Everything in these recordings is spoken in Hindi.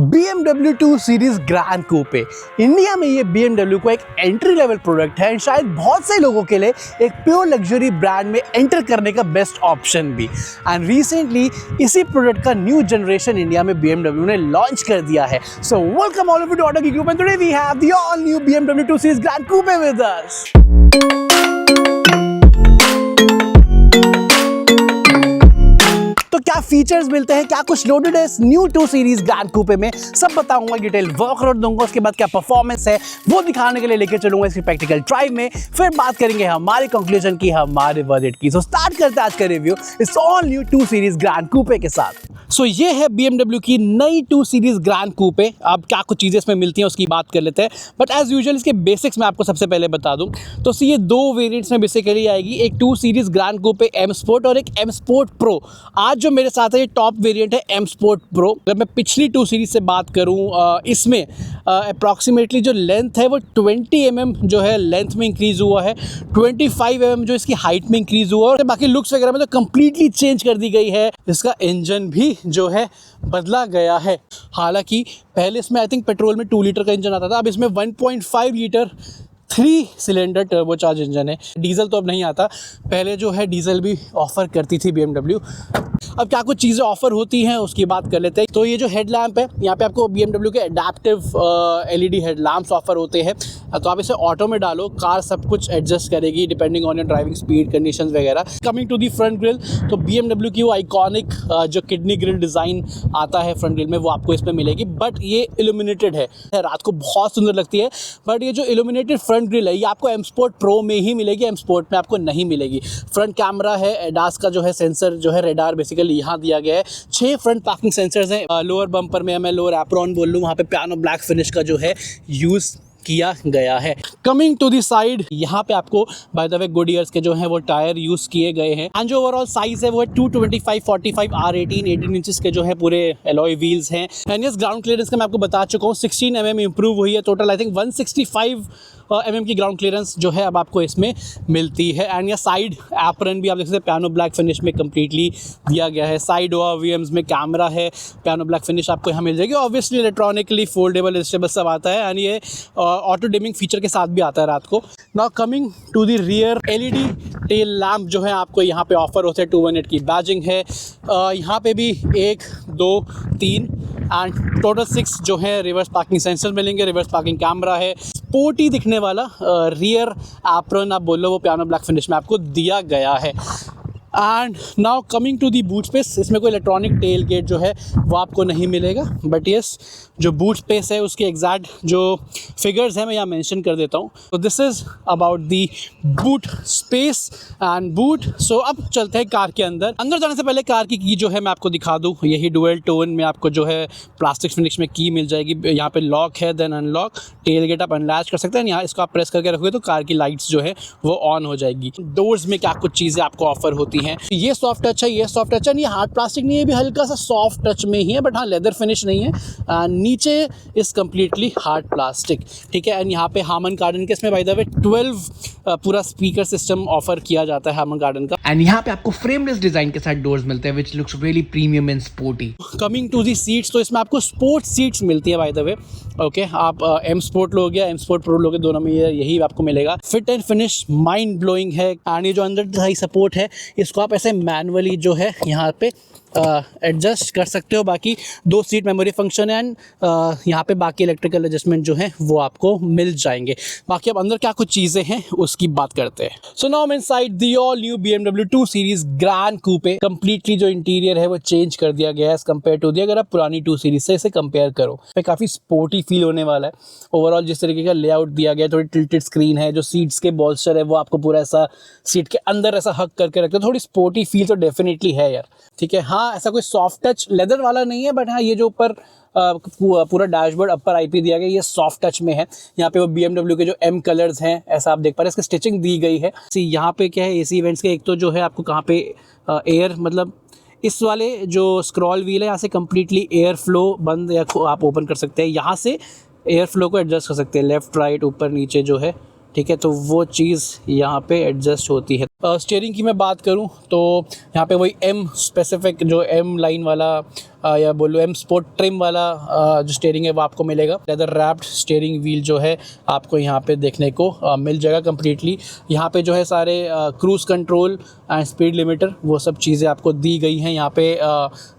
BMW 2 series grand coupe India में ये BMW को एक एंट्री लेवल प्रोडक्ट है एंड शायद बहुत से लोगों के लिए एक प्योर लग्जरी ब्रांड में एंटर करने का बेस्ट ऑप्शन भी। एंड रिसेंटली इसी प्रोडक्ट का न्यू जनरेशन इंडिया में BMW ने लॉन्च कर दिया है। So welcome all of you to Auto Geek and today we have the all new BMW 2 series grand coupe with अस। तो क्या फीचर्स मिलते हैं, क्या कुछ लोडेड है इस न्यू 2 सीरीज ग्रैंड कूपे में, सब बताऊंगा, डिटेल वॉक अराउंड दूंगा। उसके बाद क्या परफॉर्मेंस है वो दिखाने के लिए लेके चलूंगा इसकी प्रैक्टिकल ड्राइव में। फिर बात करेंगे हमारे कंक्लूजन की, हमारे बजट की। सो स्टार्ट करते हैं आज का रिव्यू इस ऑल न्यू 2 सीरीज ग्रैंड कूपे के साथ। सो ये है BMW की नई 2 सीरीज ग्रैंड कूपे। अब क्या कुछ चीज़ें इसमें मिलती हैं उसकी बात कर लेते हैं, बट एज यूजुअल इसके बेसिक्स मैं आपको सबसे पहले बता दूं तो ये दो वेरिएंट्स में बेसिकली आएगी, एक 2 सीरीज ग्रैंड कूपे M स्पोर्ट और एक M स्पोर्ट प्रो। आज जो मेरे साथ है ये टॉप वेरिएंट है M स्पोर्ट प्रो। अगर मैं पिछली 2 सीरीज से बात करूं, इसमें अप्रॉक्सीमेटली जो लेंथ है वो 20 mm जो है लेंथ में इंक्रीज़ हुआ है, 25 mm जो इसकी हाइट में इंक्रीज़ हुआ, और बाकी लुक्स वगैरह में तो कंप्लीटली चेंज कर दी गई है। इसका इंजन भी जो है बदला गया है। हालांकि पहले इसमें आई थिंक पेट्रोल में 2 लीटर का इंजन आता था, अब इसमें 1.5 लीटर 3 सिलेंडर टर्बोचार्ज इंजन है। डीजल तो अब नहीं आता, पहले जो है डीजल भी ऑफ़र करती थी BMW। अब क्या कुछ चीज़ें ऑफ़र होती हैं उसकी बात कर लेते हैं। तो ये जो हेडलैम्प है, यहाँ पे आपको BMW के एडेप्टिव LED हेडलैम्प्स ऑफ़र होते हैं। तो आप इसे ऑटो में डालो, कार सब कुछ एडजस्ट करेगी depending on your driving speed conditions वगैरह। Coming to the front grille, तो BMW की वो आइकॉनिक जो किडनी ग्रिल डिज़ाइन आता है फ्रंट ग्रिल में, वो आपको इसमें मिलेगी, बट ये इल्यूमिनेटेड है। रात को बहुत सुंदर लगती है, बट ये जो इल्यूमिनेटेड फ्रंट ग्रिल है ये आपको M स्पोर्ट प्रो में ही मिलेगी, M स्पोर्ट में आपको नहीं मिलेगी। फ्रंट कैमरा है, एडास का जो है सेंसर जो है रेडार बेसिकली यहाँ दिया गया है। 6 फ्रंट पार्किंग सेंसर्स हैं। लोअर बम्पर में मैं लोअर एप्रॉन बोल लूँ, वहाँ पे पियानो ब्लैक फिनिश का जो है यूज़ किया गया है। कमिंग टू दी साइड, यहाँ पे आपको बाय द वे गुडियर्स के जो है वो टायर यूज किए गए हैं। एंड जो ओवरऑल साइज है वो है 225/45 R18 इंचेस के जो है पूरे एलॉय व्हील्स हैं। एंड यस, ग्राउंड क्लियरेंस का मैं आपको बता चुका हूँ, 16 mm इंप्रूव हुई है। टोटल आई थिंक 165 mm की ग्राउंड क्लियरेंस जो है अब आपको इसमें मिलती है। एंड यह साइड एप्रन भी आप देख सकते हैं पियानो ब्लैक फिनिश में कम्प्लीटली दिया गया है। साइड ORVMs में कैमरा है, पियानो ब्लैक फिनिश आपको यहाँ मिल जाएगी। ऑब्वियसली इलेक्ट्रॉनिकली फोल्डेबल एडजस्टेबल सब आता है, एंड ये ऑटो डिमिंग फीचर के साथ भी आता है रात को। Now coming to the rear, LED tail lamp जो है आपको यहाँ पे ऑफर होते हैं। 218 की बैजिंग है। यहाँ पे भी 1, 2, 3 एंड टोटल 6 जो है रिवर्स पार्किंग सेंसर मिलेंगे। रिवर्स पार्किंग कैमरा है। स्पोर्टी दिखने वाला रियर एप्रन आप बोलो वो पियानो ब्लैक फिनिश में आपको दिया गया है। And now coming to the boot space, इसमें कोई इलेक्ट्रॉनिक टेल गेट जो है वो आपको नहीं मिलेगा, बट यस जो बूट स्पेस है उसके एग्जैक्ट जो फिगर्स हैं मैं यहाँ मेंशन कर देता हूँ। तो this is about the boot space and boot. So अब चलते हैं कार के अंदर। अंदर जाने से पहले कार की जो है मैं आपको दिखा दूँ, यही डुअल टोन में आपको जो है प्लास्टिक फिनिश में की मिल जाएगी। यहाँ पे लॉक है, देन अनलॉक, टेल गेट आप अनलैच कर सकते हैं। यहाँ इसको आप प्रेस करके रखोगे तो कार की लाइट्स जो है वो ऑन हो जाएगी। डोर्स में क्या कुछ चीज़ें आपको ऑफर होती हैं, ये सॉफ्ट टच है, ये सॉफ्ट टच है, ये हार्ड प्लास्टिक नहीं है, भी हल्का सा सॉफ्ट टच में ही है, बट हाँ लेदर फिनिश नहीं है। नीचे इज कम्प्लीटली हार्ड प्लास्टिक, ठीक है। एंड यहाँ पे हार्मन गार्डन के इसमें बाय द वे 12 पूरा स्पीकर सिस्टम ऑफर किया जाता है हार्मन गार्डन का। एंड यहाँ पे आपको फ्रेमलेस डिजाइन के साथ डोर्स मिलते हैं which looks really premium and sporty. Coming to the seats, तो इसमें आपको स्पोर्ट्स सीट्स मिलती है बाय द वे। ओके, आप M स्पोर्ट लोगे या M स्पोर्ट प्रो लोगे, दोनों में यही आपको मिलेगा। Fit and finish mind blowing है। एंड ये जो अंदर सपोर्ट है इसको आप ऐसे मैनुअली जो है यहाँ पे एडजस्ट कर सकते हो। बाकी 2 सीट मेमोरी फंक्शन है, एंड यहाँ पे बाकी इलेक्ट्रिकल एडजस्टमेंट जो है वो आपको मिल जाएंगे। बाकी अब अंदर क्या कुछ चीज़ें हैं उसकी बात करते हैं। So now inside the all new BMW 2 series grand coupe, completely जो इंटीरियर है वो चेंज कर दिया गया है एज कम्पेयर टू दी, अगर आप पुरानी 2 सीरीज से इसे कंपेयर करो तो काफ़ी स्पोर्टी फील होने वाला है। ओवरऑल जिस तरीके का लेआउट दिया गया है, थोड़ी टिल्टेड स्क्रीन है, जो सीट्स के बॉल्स्टर है वो आपको पूरा ऐसा सीट के अंदर ऐसा हक करके रखते हो, थोड़ी स्पोर्टी फील तो डेफिनेटली है यार, ठीक है। हाँ, ऐसा कोई सॉफ्ट टच लेदर वाला नहीं है, बट हाँ ये जो ऊपर पूरा डैशबोर्ड अपर IP दिया गया ये सॉफ्ट टच में है। यहाँ पे वो BMW के जो M कलर्स हैं ऐसा आप देख पा रहे हैं, इसकी स्टिचिंग दी गई है। यहाँ पे क्या है, AC इवेंट्स के एक तो जो है आपको कहाँ पे एयर, मतलब इस वाले जो स्क्रॉल व्हील है यहाँ से कम्प्लीटली एयर फ्लो बंद या आप ओपन कर सकते हैं। यहाँ से एयर फ्लो को एडजस्ट कर सकते हैं, लेफ्ट राइट ऊपर नीचे जो है, ठीक है। तो वो चीज़ यहाँ पे एडजस्ट होती है। स्टीयरिंग की मैं बात करूँ तो यहाँ पे वही M स्पेसिफिक जो M लाइन वाला या बोलो एम स्पोर्ट ट्रिम वाला जो स्टीयरिंग है वो आपको मिलेगा। लेदर रैप्ड स्टीयरिंग व्हील जो है आपको यहाँ पे देखने को मिल जाएगा कम्प्लीटली। यहाँ पे जो है सारे cruise control and speed limiter वो सब चीज़ें आपको दी गई हैं। यहाँ पे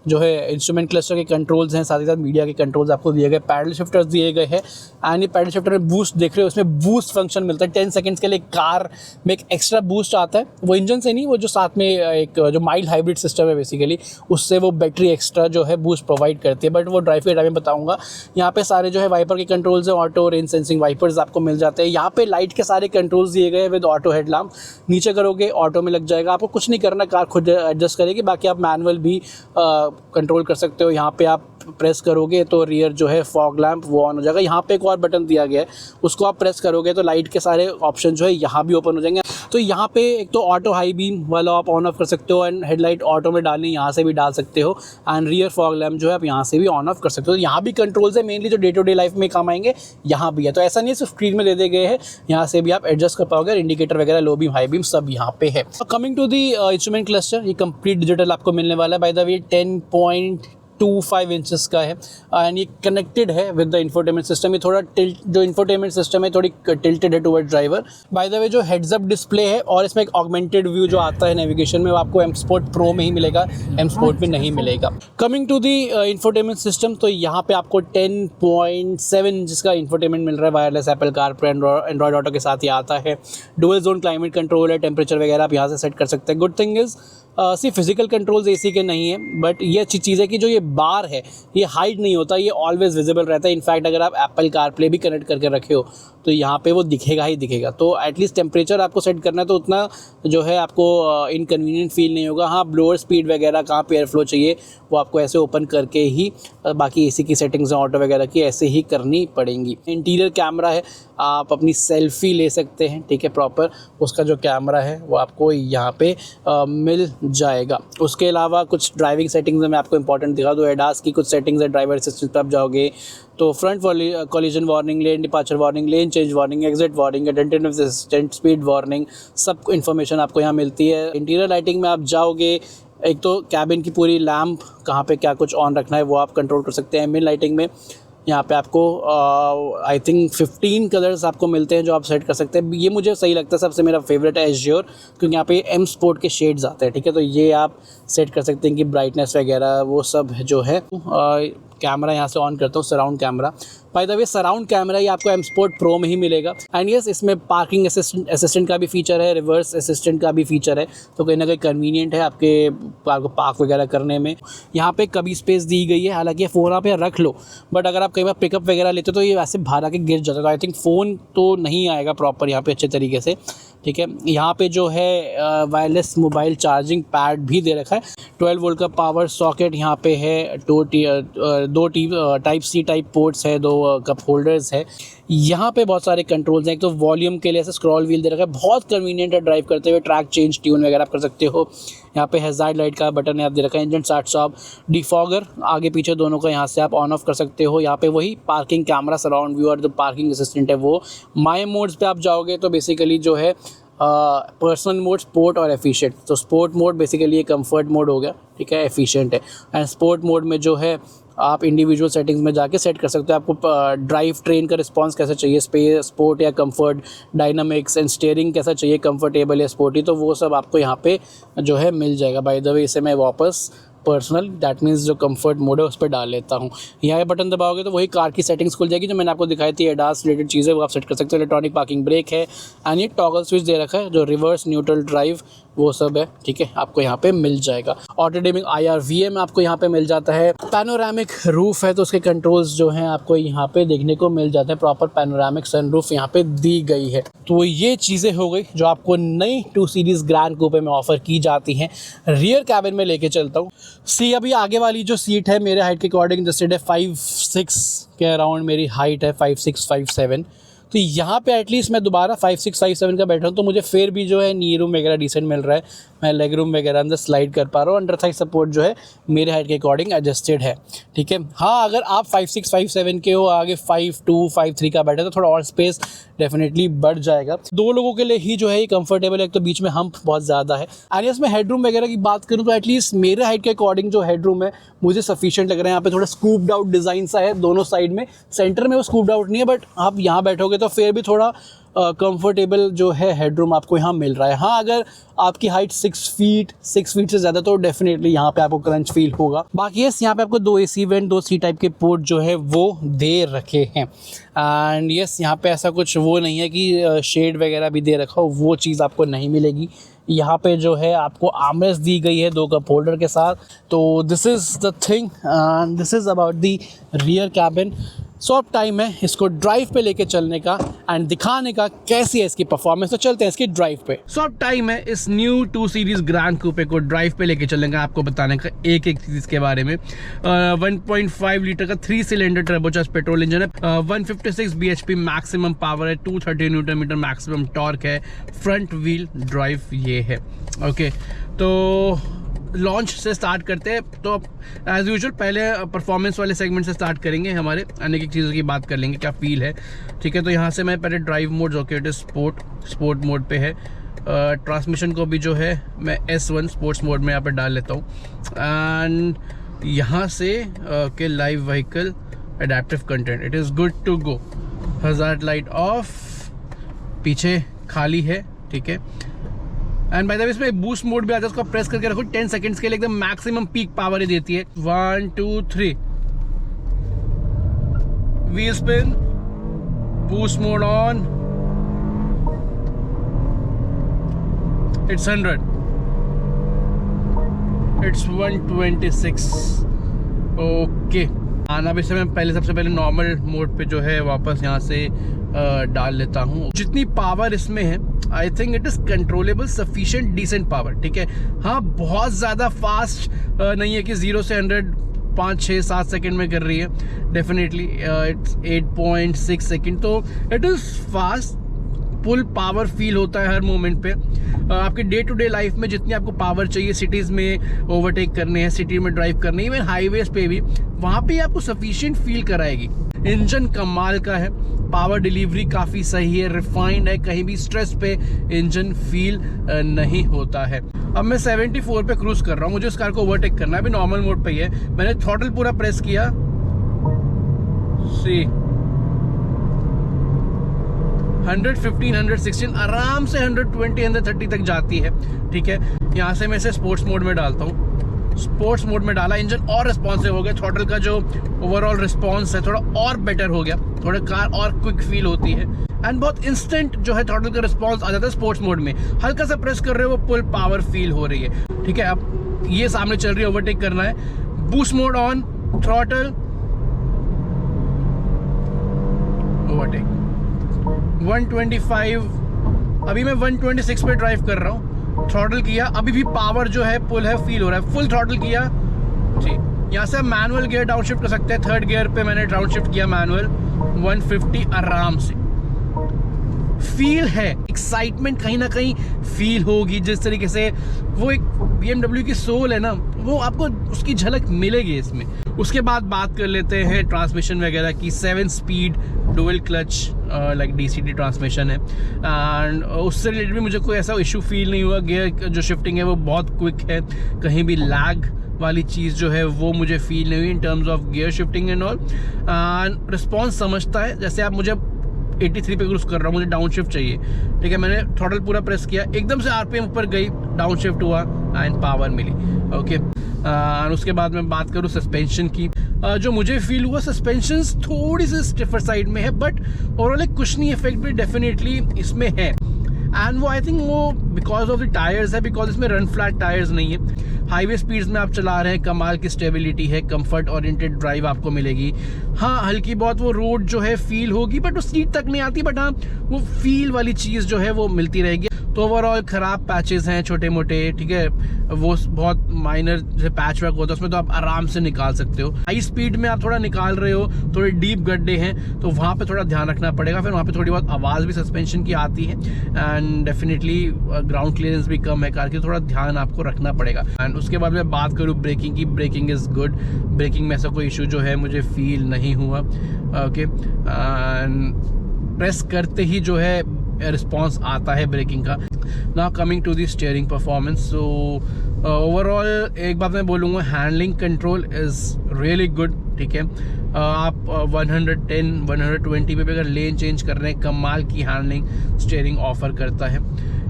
जो है इंस्ट्रूमेंट क्लस्टर के कंट्रोल्स हैं, साथ ही साथ मीडिया के कंट्रोल्स आपको दिए गए, पैडल शिफ्टर्स दिए गए हैं। एंड ये पैडल शिफ्टर में बूस्ट देख रहे हो, इसमें बूस्ट फंक्शन मिलता है। 10 सेकंड्स के लिए कार में एक एक्स्ट्रा बूस्ट आता है, वो इंजन से नहीं, वो जो साथ में एक जो माइल्ड हाइब्रिड सिस्टम है बेसिकली, उससे वो बैटरी एक्स्ट्रा जो है बूस्ट प्रोवाइड करती है, बट वो ड्राइव के टाइम में बताऊँगा। यहाँ पे सारे जो है वाइपर के कंट्रोल्स हैं, ऑटो रेन सेंसिंग वाइपर्स आपको मिल जाते हैं। यहाँ पे लाइट के सारे कंट्रोल्स दिए गए विद ऑटो हेडलैम्प, नीचे करोगे ऑटो में लग जाएगा, आपको कुछ नहीं करना, कार खुद एडजस्ट करेगी। बाकी आप मैनुअल भी कंट्रोल कर सकते हो। यहाँ पे आप प्रेस करोगे तो रियर जो है फॉग लैंप वो ऑन हो जाएगा। यहाँ पे एक और बटन दिया गया है, उसको आप प्रेस करोगे तो लाइट के सारे ऑप्शन जो है यहाँ भी ओपन हो जाएंगे। तो यहाँ पे एक तो ऑटो हाई बीम वाला आप ऑन ऑफ कर सकते हो, एंड हेडलाइट ऑटो में डालनी यहाँ से भी डाल सकते हो, एंड रियर फॉग लैंप जो है आप यहाँ से भी ऑन ऑफ कर सकते हो। तो यहाँ भी कंट्रोल्स है, मेनली जो डे टू डे लाइफ में काम आएंगे यहाँ भी है। तो ऐसा नहीं है सिर्फ स्क्रीन में दे गए हैं, यहाँ से भी आप एडजस्ट कर पाओगे। इंडिकेटर वगैरह लो बीम हाई बीम सब यहाँ पे है। Coming to the instrument cluster, ये कंप्लीट डिजिटल आपको मिलने वाला है। बाय द वे 10.25 इंचेस का है, एंड ये कनेक्टेड है विद द इंफोटेनमेंट सिस्टम। ये थोड़ा टिल्ट, जो इंफोटेनमेंट सिस्टम है थोड़ी टिल्टेड है टुवर्ड ड्राइवर। बाय द वे जो हेड्स अप डिस्प्ले है, और इसमें एक ऑगमेंटेड व्यू जो आता है नेविगेशन में, वो आपको एम स्पोर्ट प्रो में ही मिलेगा, एम स्पोर्ट में नहीं मिलेगा। Coming to the infotainment system, तो यहाँ पे आपको 10.7 इंचेस का इंफोटेनमेंट मिल रहा है, wireless Apple CarPlay Android auto के साथ ये आता है। डुअल जोन क्लाइमेट कंट्रोल है, टेम्परेचर वगैरह आप यहाँ से सेट कर सकते हैं। गुड थिंग इज़ सिर्फ फिजिकल कंट्रोल्स एसी के नहीं है, बट ये अच्छी चीज़ है कि जो ये बार है ये हाइड नहीं होता, ये ऑलवेज विजिबल रहता है। इनफैक्ट अगर आप एप्पल कारप्ले भी कनेक्ट करके रखे हो तो यहाँ पे वो दिखेगा ही दिखेगा। तो एटलीस्ट टेम्परेचर आपको सेट करना है तो उतना जो है आपको इनकन्वीनियंट फील नहीं होगा। हाँ, ब्लोअर स्पीड वगैरह कहाँ पे एयर फ्लो चाहिए वो आपको ऐसे ओपन करके ही, बाकी एसी की सेटिंग्स हैं ऑटो वगैरह की ऐसे ही करनी पड़ेंगी। इंटीरियर कैमरा है, आप अपनी सेल्फी ले सकते हैं, ठीक है, प्रॉपर उसका जो कैमरा है वो आपको यहाँ पे मिल जाएगा। उसके अलावा कुछ ड्राइविंग सेटिंग्स में आपको इंपॉर्टेंट दिखा दो। एडास की कुछ सेटिंग्स है, ड्राइवर असिस्टेंट पर आप जाओगे तो front collision warning, lane departure warning, lane change warning, exit warning, attentive assistant, speed warning, सब इन्फॉर्मेशन आपको यहाँ मिलती है। इंटीरियर लाइटिंग में आप जाओगे, एक तो कैबिन की पूरी लैम्प कहाँ पे क्या कुछ ऑन रखना है वो आप कंट्रोल कर सकते हैं। एम्बिएंट लाइटिंग में यहाँ पे आपको आई थिंक 15 कलर्स आपको मिलते हैं जो आप सेट कर सकते हैं। ये मुझे सही लगता है, सबसे मेरा फेवरेट है एज्योर, क्योंकि यहाँ पे एम स्पोर्ट के शेड्स आते हैं, ठीक है। तो ये आप सेट कर सकते हैं कि ब्राइटनेस वगैरह वो सब जो है। कैमरा यहाँ से ऑन करता हूँ, surround camera. Bye the way surround camera ये आपको एम स्पोर्ट प्रो में ही मिलेगा। एंड यस, इसमें पार्किंग असिस्टेंट का भी फीचर है, रिवर्स असिस्टेंट का भी फीचर है, तो कहीं ना कहीं कन्वीनियंट है आपके कार को पार्क वगैरह करने में। यहाँ पे कभी स्पेस दी गई है, हालांकि ये फ़ोन आप यहाँ रख लो, बट अगर आप कई बार पिकअप वगैरह लेते हो तो ये वैसे बाहर आके गिर जाता है। तो आई थिंक फ़ोन तो नहीं आएगा प्रॉपर यहाँ पे अच्छे तरीके से, ठीक है। यहाँ पे जो है वायरलेस मोबाइल चार्जिंग पैड भी दे रखा है। 12 वोल्ट का पावर सॉकेट यहाँ पे है, दो टाइप सी टाइप पोर्ट्स है, 2 कप होल्डर्स है। यहाँ पे बहुत सारे कंट्रोल्स हैं। एक तो वॉल्यूम के लिए ऐसे स्क्रॉल व्हील दे रखा है, बहुत कन्वीनियंट है ड्राइव करते हुए। ट्रैक चेंज, ट्यून वगैरह आप कर सकते हो। यहाँ पे हैजार्ड लाइट का बटन है, आप दे रखा है। इंजन स्टार्ट स्टॉप, डिफॉगर आगे पीछे दोनों का यहाँ से आप ऑन ऑफ कर सकते हो। यहाँ पे वही पार्किंग कैमरा, सराउंड व्यू और जो पार्किंग असिस्टेंट है वो। माई मोड्स पे आप जाओगे तो बेसिकली जो है पर्सनल मोड, स्पोर्ट और एफिशिएंट। तो स्पोर्ट मोड बेसिकली ये कंफर्ट मोड हो गया, ठीक है, एफिशिएंट है। एंड स्पोर्ट मोड में जो है आप इंडिविजुअल सेटिंग्स में जाके सेट कर सकते हो आपको ड्राइव ट्रेन का रिस्पांस कैसा चाहिए, स्पोर्ट या कंफर्ट, डायनामिक्स एंड स्टीयरिंग कैसा चाहिए, कंफर्टेबल या स्पोर्टी, तो वो सब आपको यहाँ पे जो है मिल जाएगा। बाय द वे इसे मैं वापस पर्सनल, दैट मीन्स जो कंफर्ट मोड है उस पर डाल लेता हूँ। यहाँ पे बटन दबाओगे तो वही कार की सेटिंग्स खुल जाएगी जो मैंने आपको दिखाई थी। एडास रिलेटेड चीज़ें वो आप सेट कर सकते हो। इलेक्ट्रॉनिक पार्किंग ब्रेक है, एंड ये टॉगल स्विच दे रखा है जो रिवर्स, न्यूट्रल, ड्राइव वो सब है, ठीक है, आपको यहाँ पे मिल जाएगा। ऑटो डिमिंग IRVM आपको यहाँ पे मिल जाता है। पैनोरामिक रूफ है तो उसके कंट्रोल्स जो हैं आपको यहाँ पे देखने को मिल जाते हैं। प्रॉपर पैनोरामिक सनरूफ यहाँ पे दी गई है। तो ये चीज़ें हो गई जो आपको नई 2 सीरीज़ ग्रैंड कूपे में ऑफर की जाती हैं। रियर कैबिन में लेके चलता हूँ। सी, अभी आगे वाली जो सीट है मेरे हाइट के अकॉर्डिंग जस्टेड है 5'6" के अराउंड मेरी हाइट है, 5'6", 5'7". तो यहाँ पे एटलीस्ट मैं दोबारा 5'6", 5'7" का बैठा हूँ तो मुझे फिर भी जो है नी रूम वगैरह डिसेंट मिल रहा है। मैं लेग रूम वगैरह अंदर स्लाइड कर पा रहा हूँ। अंडर थाई सपोर्ट जो है मेरे हाइट के अकॉर्डिंग एडजस्टेड है, ठीक है। हाँ, अगर आप 5'6", 5'7" के हो, आगे 5'2", 5'3" का बैठे तो थोड़ा और स्पेस डेफिनेटली बढ़ जाएगा। 2 लोगों के लिए ही जो है ये कंफर्टेबल है, एक तो बीच में हम्प बहुत ज़्यादा है। एंड इसमें हेडरूम वगैरह की बात करूँ तो एटलीस्ट मेरे हाइट के अकॉर्डिंग जो हेडरूम है मुझे सफिशिएंट लग रहा है। यहाँ पे थोड़ा स्कूप्ड आउट डिज़ाइन सा है दोनों साइड में, सेंटर में वो स्कूप्ड आउट नहीं है, बट आप यहाँ बैठोगे तो फिर भी थोड़ा कंफर्टेबल जो है हेडरूम आपको यहाँ मिल रहा है। हाँ, अगर आपकी हाइट 6 फीट से ज़्यादा तो डेफिनेटली यहाँ पे आपको क्रंच फील होगा। बाकी यस, यहाँ पे आपको 2 AC वेंट, 2 C टाइप के पोर्ट जो है वो दे रखे हैं। एंड यस, यहाँ पे ऐसा कुछ वो नहीं है कि शेड वगैरह भी दे रखा हो, वो चीज़ आपको नहीं मिलेगी। यहाँ पे जो है आपको आर्मरेस्ट दी गई है 2 कप होल्डर के साथ। तो this is the thing and this is about the rear cabin. So अब टाइम है इसको ड्राइव पे लेके चलने का एंड दिखाने का कैसी है इसकी परफॉर्मेंस। तो चलते हैं इसकी ड्राइव पे। सो अब टाइम है इस न्यू 2 सीरीज ग्रैंड कूपे को ड्राइव पे लेके चलने का, आपको बताने का एक चीज़ के बारे में। 1.5 लीटर का 3 सिलेंडर टर्बोचार्ज पेट्रोल इंजन है, 156 bhp मैक्सिमम पावर है, 230 न्यूटन मीटर मैक्सिमम टॉर्क है, फ्रंट व्हील ड्राइव ये है। ओके, तो लॉन्च से स्टार्ट करते हैं। तो एज यूजुअल पहले परफॉर्मेंस वाले सेगमेंट से स्टार्ट करेंगे, हमारे अनेक चीज़ों की बात कर लेंगे क्या फील है, ठीक है। तो यहाँ से मैं पहले ड्राइव मोड जो कि स्पोर्ट मोड पे है, ट्रांसमिशन को भी जो है मैं S1 स्पोर्ट्स मोड में यहाँ पे डाल लेता हूँ। एंड यहाँ से के live vehicle adaptive content, it is good to go. Hazard light off, पीछे खाली है, ठीक है। एंड बाय द वे इसमें बूस्ट मोड भी आता है, उसको प्रेस करके रखो 10 सेकंड्स के लिए, एकदम मैक्सिमम पीक पावर ही देती है। 1 2 3 wheel spin, boost mode on, it's 100, it's 126। Okay, आना भी समय पहले सबसे पहले नॉर्मल मोड पे जो है वापस यहाँ से डाल लेता हूँ। जितनी पावर इसमें है I think it is controllable, sufficient, decent power, ठीक है। हाँ, बहुत ज़्यादा फास्ट नहीं है कि 0 से 100 5, 6, 7 सेकेंड में कर रही है। डेफिनेटली इट्स 8.6 सेकेंड, तो it is fast, full power feel होता है हर मोमेंट पे। आपके डे टू डे लाइफ में जितनी आपको पावर चाहिए, सिटीज़ में ओवरटेक करने हैं, सिटी में ड्राइव करनी है, इवन हाईवेज पे भी, वहाँ पे आपको सफिशिएंट फील कराएगी। इंजन कमाल का है, पावर डिलीवरी काफ़ी सही है, रिफाइंड है, कहीं भी स्ट्रेस पे इंजन फील नहीं होता है। अब मैं 74 पे क्रूज कर रहा हूँ, मुझे इस कार को ओवरटेक करना है, अभी नॉर्मल मोड पे ही है। मैंने थ्रॉटल पूरा प्रेस किया, सी 115, 116, आराम से 120, 130 तक जाती है, ठीक है। यहाँ से मैं इसे स्पोर्ट्स मोड में डालता हूँ। स्पोर्ट्स मोड में डाला, इंजन और रिस्पॉन्सिव हो गया, थ्रॉटल का जो ओवरऑल रिस्पॉन्स है थोड़ा और बेटर हो गया, थोड़ा कार और क्विक फील होती है एंड बहुत इंस्टेंट जो है थ्रॉटल का रिस्पॉन्स आ जाता है स्पोर्ट्स मोड में। हल्का सा प्रेस कर रहे हो वो फुल पावर फील हो रही है, ठीक है। अब ये सामने चल रही है, ओवरटेक करना है, boost mode on, throttle, overtake 125, अभी मैं 126 पे ड्राइव कर रहा हूँ। थ्रॉटल किया, अभी भी पावर जो है पुल है, फील हो रहा है। फुल थ्रॉटल किया जी, यहाँ से मैनुअल गियर डाउन शिफ्ट कर सकते हैं। 3rd गियर पे मैंने डाउन शिफ्ट किया मैनुअल, 150 आराम से। फील है, एक्साइटमेंट कहीं ना कहीं फील होगी, जिस तरीके से वो एक BMW की सोल है ना, वो आपको उसकी झलक मिलेगी इसमें। उसके बाद बात कर लेते हैं ट्रांसमिशन वगैरह की। 7 speed dual clutch like DCT transmission है एंड उससे रिलेटेड भी मुझे कोई ऐसा इशू फील नहीं हुआ। गियर जो शिफ्टिंग है वो बहुत क्विक है, कहीं भी लैग वाली चीज़ जो है वो मुझे फील नहीं हुई in terms of gear shifting and all. And response समझता है, जैसे आप मुझे 83 पे क्रूज कर रहा हूँ, मुझे डाउन शिफ्ट चाहिए, ठीक है। मैंने थ्रॉटल पूरा प्रेस किया, एकदम से RPM ऊपर गई, डाउन शिफ्ट हुआ एंड पावर मिली, ओके। उसके बाद मैं बात करूँ सस्पेंशन की, जो मुझे फील हुआ, सस्पेंशन थोड़ी सी स्टिफर साइड में है, बट ओवरऑल एक कुशनी इफेक्ट भी डेफिनेटली इसमें है। एंड वो आई थिंक वो बिकॉज ऑफ द टायर्स है, बिकॉज इसमें रन फ्लैट टायर्स नहीं है। हाईवे स्पीड्स में आप चला रहे हैं, कमाल की स्टेबिलिटी है, कंफर्ट ओरिएंटेड ड्राइव आपको मिलेगी। हाँ, हल्की बहुत वो रोड जो है फील होगी, बट वो सीट तक नहीं आती, बट हाँ वो फील वाली चीज़ जो है वो मिलती रहेगी। तो ओवरऑल ख़राब पैचेस हैं छोटे मोटे, ठीक है, वो बहुत माइनर जैसे पैच वर्क होता है उसमें तो आप आराम से निकाल सकते हो। हाई स्पीड में आप थोड़ा निकाल रहे हो, थोड़े डीप गड्ढे हैं तो वहाँ पे थोड़ा ध्यान रखना पड़ेगा। फिर वहाँ पे थोड़ी बहुत आवाज़ भी सस्पेंशन की आती है एंड डेफिनेटली ग्राउंड क्लियरेंस भी कम है कार की, थोड़ा ध्यान आपको रखना पड़ेगा। एंड उसके बाद मैं बात करूँ ब्रेकिंग की, ब्रेकिंग इज़ गुड, ब्रेकिंग में ऐसा कोई इशू जो है मुझे फील नहीं हुआ। ओके, एंड प्रेस करते ही जो है रिस्पॉन्स आता है ब्रेकिंग का। Now coming to the steering performance, so overall एक बात मैं बोलूँगा, handling control is really good, ठीक है। आप 110 120 पे भी अगर लेन चेंज कर रहे हैं, कमाल की हैंडलिंग स्टीयरिंग ऑफर करता है।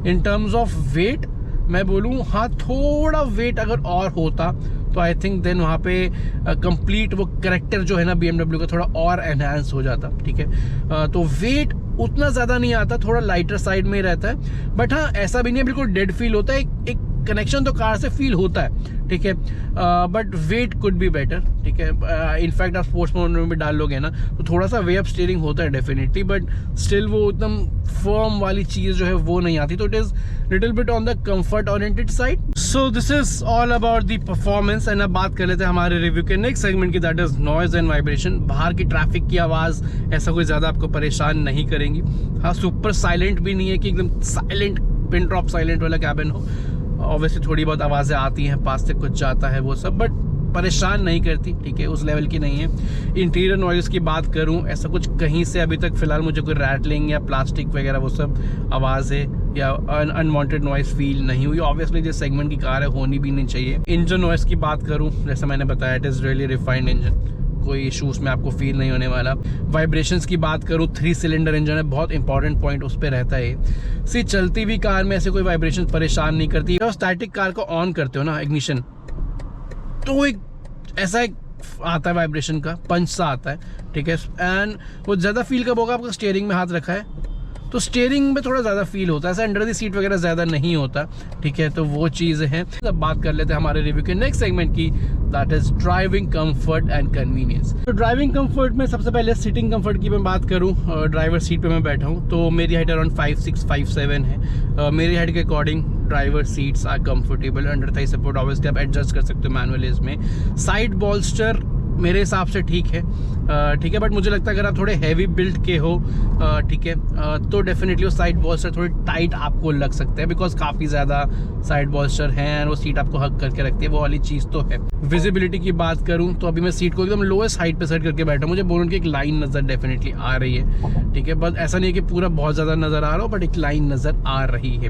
इन टर्म्स ऑफ वेट मैं बोलूँ, हाँ थोड़ा वेट अगर और होता तो आई थिंक देन वहाँ पे कंप्लीट वो करेक्टर जो है ना BMW का थोड़ा और एनहांस हो जाता, ठीक है। तो वेट उतना ज़्यादा नहीं आता, थोड़ा लाइटर साइड में ही रहता है, बट हाँ ऐसा भी नहीं है बिल्कुल डेड फील होता है, एक कनेक्शन तो कार से फील होता है, ठीक है। But weight could be better, ठीक है। इनफैक्ट आप स्पोर्ट्स मोड में भी डाल लोगे ना तो थोड़ा सा वे अप स्टीयरिंग होता है डेफिनेटली, बट स्टिल वो एकदम फर्म वाली चीज़ जो है वो नहीं आती, तो it is little bit on the comfort oriented side. So this is all about the performance. And अब बात कर लेते हैं हमारे रिव्यू के नेक्स्ट सेगमेंट की, that is noise and vibration. बाहर की ट्रैफिक की आवाज़ ऐसा कोई ज़्यादा आपको परेशान नहीं करेंगी। हाँ, सुपर साइलेंट भी नहीं है कि एकदम साइलेंट पिन ड्रॉप साइलेंट वाला कैबिन हो। ऑब्वियसली थोड़ी बहुत आवाज़ें आती हैं, पास से कुछ जाता है वो सब, बट परेशान नहीं करती, ठीक है, उस लेवल की नहीं है। इंटीरियर नॉइज़ की बात करूं, ऐसा कुछ कहीं से अभी तक फ़िलहाल मुझे कोई रैटलिंग या प्लास्टिक वगैरह वो सब आवाज़ें या अनवांटेड नॉइज़ फील नहीं हुई। ऑब्वियसली जिस सेगमेंट की कार है होनी भी नहीं चाहिए। इंजन नॉइज़ की बात करूँ, जैसा मैंने बताया, it is really refined engine, कोई इशूज़ में आपको फील नहीं होने वाला। वाइब्रेशंस की बात करूँ, 3 सिलेंडर इंजन है, बहुत इंपॉर्टेंट पॉइंट उस पर रहता है। सी चलती हुई कार में ऐसे कोई वाइब्रेशन परेशान नहीं करती। और स्टैटिक कार को ऑन करते हो ना इग्निशन, तो एक ऐसा एक आता है वाइब्रेशन का पंच सा आता है, ठीक है। एंड वो ज़्यादा फील कब होगा, आपका स्टीयरिंग में हाथ रखा है तो स्टीयरिंग में थोड़ा ज़्यादा फील होता है, ऐसा अंडर द सीट वगैरह ज़्यादा नहीं होता, ठीक है। तो वो चीज़ें हैं। अब बात कर लेते हैं हमारे रिव्यू के नेक्स्ट सेगमेंट की, that is driving comfort and convenience. तो ड्राइविंग कंफर्ट में सबसे पहले सीटिंग कंफर्ट की मैं बात करूँ, ड्राइवर सीट पे मैं बैठा हूँ तो मेरी हाइट अराउंड 5'6", 5'7" है। मेरी हाइट के according driver seats are comfortable. Under thigh support obviously आप एडजस्ट कर सकते हो मैनुअली इसमें। साइड बॉल्स्टर मेरे हिसाब से ठीक है, ठीक है, बट मुझे लगता है अगर आप थोड़े हैवी बिल्ड के हो, ठीक है, तो डेफिनेटली वो साइड बॉल्स्टर थोड़ी टाइट आपको लग सकते हैं, बिकॉज काफ़ी ज़्यादा साइड बॉल्स्टर हैं, वो सीट आपको हक करके रखती है, वो वाली चीज़ तो है। विजिबिलिटी की बात करूं तो अभी मैं सीट को एकदम लोएस्ट हाइट पे सेट करके बैठा हूं, मुझे बोनट की एक लाइन नज़र डेफिनेटली आ रही है, ठीक है। बस ऐसा नहीं है कि पूरा बहुत ज़्यादा नज़र आ रहा हो, बट एक लाइन नज़र आ रही है,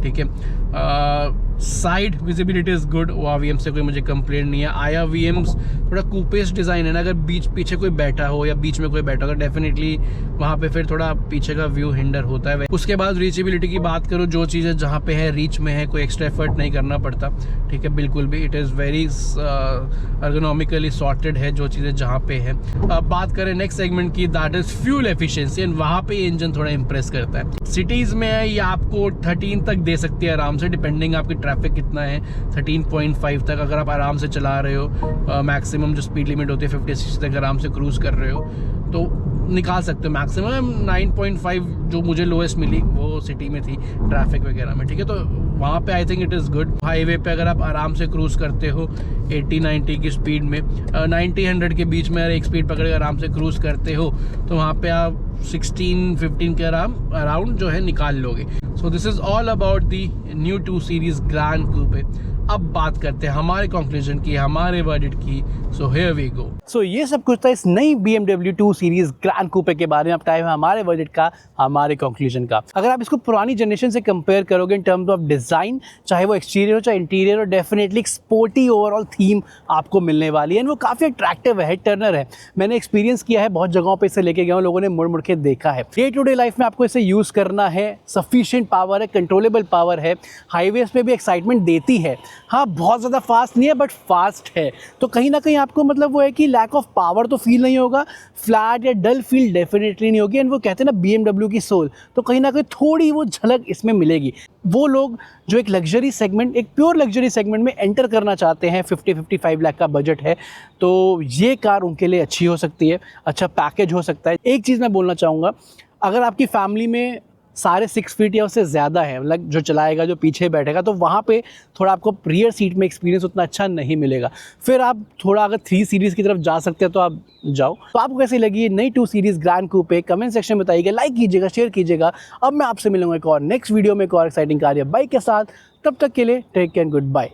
ठीक है। Side visibility is good, ORVM से कोई मुझे कंप्लेंट नहीं है। IRVMs थोड़ा कूपेस्ट डिज़ाइन है ना, अगर पीछे कोई बैठा हो या बीच में कोई बैठा हो तो डेफिनेटली वहाँ पे फिर थोड़ा पीछे का व्यू हिंडर होता है। उसके बाद रीचेबिलिटी की बात करो, जो चीज़ें जहाँ पे है रीच में है, कोई एक्स्ट्रा एफर्ट नहीं करना पड़ता, ठीक है, बिल्कुल भी। It is very ergonomically sorted है जो चीज़ें जहाँ पे है। अब बात करें नेक्स्ट सेगमेंट की, that is fuel efficiency, and वहाँ पे इंजन थोड़ा इंप्रेस करता है। सिटीज़ में है ये आपको 13 तक दे सकती है आराम से, डिपेंडिंग आपकी ट्रैफिक कितना है। 13.5 तक अगर आप आराम से चला रहे हो, मैक्सिमम जो स्पीड लिमिट होती है 50-60 तक आराम से क्रूज़ कर रहे हो तो निकाल सकते हो। मैक्सिमम 9.5 जो मुझे लोएस्ट मिली वो सिटी में थी ट्रैफिक वगैरह में, ठीक है। तो वहाँ पे आई think it is good. Highway पे अगर आप आराम से क्रूज़ करते हो 80-90 की स्पीड में, 90-100 के बीच में अगर एक स्पीड पकड़ के आराम से क्रूज़ करते हो तो वहाँ पे आप 16-15 के अराउंड जो है निकाल लोगे। So this is all about the new 2 series Gran Coupe. अब बात करते हैं हमारे कंक्लूजन की, हमारे वर्डिक्ट की। So here we go. सो ये सब कुछ था इस नई BMW 2 सीरीज़ ग्रैंड कूपे के बारे में। अब टाइम है हमारे वर्डिक्ट का, हमारे कंक्लूजन का। अगर आप इसको पुरानी जनरेशन से कंपेयर करोगे इन टर्म्स ऑफ डिज़ाइन, चाहे वो एक्सटीरियर हो चाहे इंटीरियर हो, डेफिनेटली एक स्पोर्टी ओवरऑल थीम आपको मिलने वाली है। एंड वो काफ़ी अट्रैक्टिव है, हेड टर्नर है। मैंने एक्सपीरियंस किया है, बहुत जगहों पर इसे लेके गया हूँ, लोगों ने मुड़ मुड़ के देखा है। डे टू डे लाइफ में आपको इसे यूज़ करना है, सफिशिएंट पावर है, कंट्रोलेबल पावर है, हाईवेज पे भी एक्साइटमेंट देती है। हाँ, बहुत ज़्यादा फास्ट नहीं है बट फास्ट है, तो कहीं ना कहीं आपको मतलब वो है कि लैक ऑफ पावर तो फील नहीं होगा, फ्लैट या डल फील डेफिनेटली नहीं होगी। एंड वो कहते हैं ना BMW की सोल, तो कहीं ना कहीं थोड़ी वो झलक इसमें मिलेगी। वो लोग जो एक लग्जरी सेगमेंट, एक प्योर लग्जरी सेगमेंट में एंटर करना चाहते हैं, 50-55 लाख का बजट है, तो ये कार उनके लिए अच्छी हो सकती है, अच्छा पैकेज हो सकता है। एक चीज़ मैं बोलना चाहूँगा, अगर आपकी फैमिली में सारे 6 फीट या उससे ज़्यादा है, मतलब जो चलाएगा, जो पीछे बैठेगा, तो वहाँ पे थोड़ा आपको रियर सीट में एक्सपीरियंस उतना अच्छा नहीं मिलेगा। फिर आप थोड़ा अगर 3 सीरीज़ की तरफ जा सकते हैं तो आप जाओ। तो आपको कैसी लगी ये नई 2 सीरीज़ ग्रैंड कूपे, कमेंट सेक्शन में बताइएगा, लाइक कीजिएगा, शेयर कीजिएगा। अब मैं आपसे मिलूंगा एक और नेक्स्ट वीडियो में एक और एक्साइटिंग कार या बाइक के साथ। तब तक के लिए टेक केयर, गुड बाय।